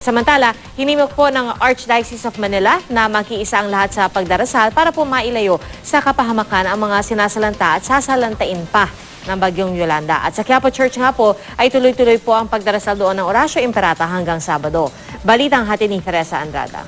Samantala, hinimok po ng Archdiocese of Manila na makiisa ang lahat sa pagdarasal para po mailayo sa kapahamakan ang mga sinasalanta at sasalantain pa ng Bagyong Yolanda. At sa Quiapo Church nga po ay tuloy-tuloy po ang pagdarasal doon ng Orasio Imperata hanggang Sabado. Balitang hatid ni Teresa Andrada.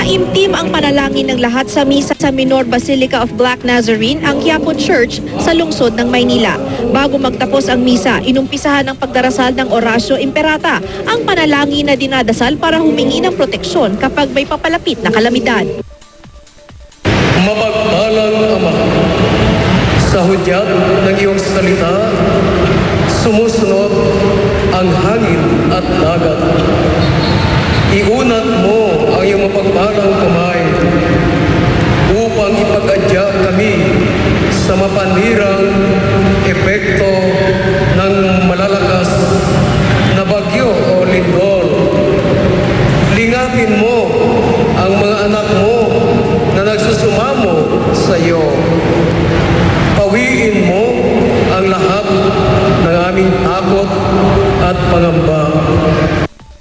Taimtim ang panalangin ng lahat sa misa sa Minor Basilica of Black Nazarene, ang Quiapo Church sa lungsod ng Maynila. Bago magtapos ang misa, inumpisahan ang pagdarasal ng Orasio Imperata, ang panalangin na dinadasal para humingi ng proteksyon kapag may papalapit na kalamidad. Mapagpalang Ama, sa hudyat ng iyong salita, sumusunod ang hangin at dagat. Iunat mo ang iyong mapagpalang kamay upang ipag-adya kami sa mapanirang epekto ng malalakas na bagyo o lindol. Lingapin mo ang mga anak mo na nagsusumamo sa iyo. Pawiin mo ang lahat ng aming takot at pangamba.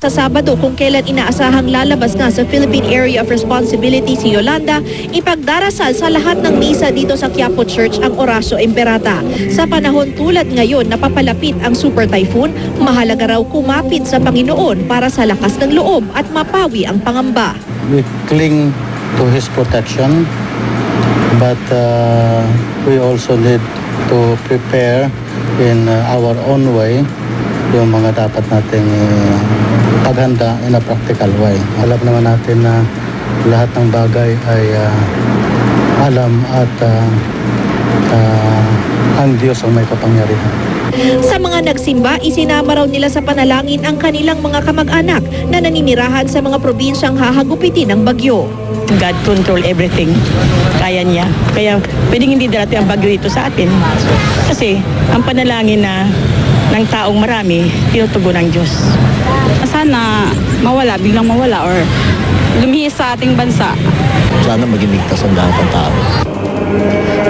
Sa Sabado, kung kailan inaasahang lalabas na sa Philippine Area of Responsibility si Yolanda, ipagdarasal sa lahat ng misa dito sa Quiapo Church ang Orasio Imperata. Sa panahon tulad ngayon na papalapit ang super typhoon, mahalaga raw kumapit sa Panginoon para sa lakas ng loob at mapawi ang pangamba. We cling to His protection, but we also need to prepare in our own way yung mga dapat nating paghanda in a practical way. Alam naman natin na lahat ng bagay ay alam at ang Diyos ang may kapangyarihan. Sa mga nagsimba, isinama raw nila sa panalangin ang kanilang mga kamag-anak na naninirahan sa mga probinsyang hahagupitin ng bagyo. God control everything. Kaya niya. Kaya pwedeng hindi darating ang bagyo dito sa atin. Kasi ang panalangin na ng taong marami, tinutugon ng Diyos. Sana mawala, biglang mawala or lumihis sa ating bansa. Sana maging ligtas ang lahat ng tao.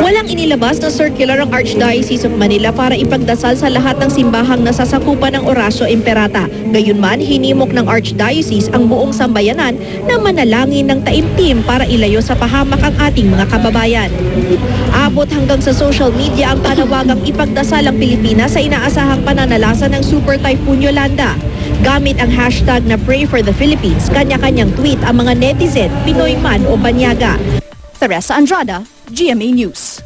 Walang inilabas na circular ang Archdiocese of Manila para ipagdasal sa lahat ng simbahang nasasakupan ng Orasio Imperata. Gayunman, hinimok ng Archdiocese ang buong sambayanan na manalangin ng taimtim para ilayo sa pahamak ang ating mga kababayan. Abot hanggang sa social media ang panawagang ipagdasal ang Pilipinas sa inaasahang pananalasa ng Super Typhoon Yolanda. Gamit ang hashtag na Pray for the Philippines, kanya-kanyang tweet ang mga netizen, Pinoy man o banyaga. Teresa Andrada, GMA News.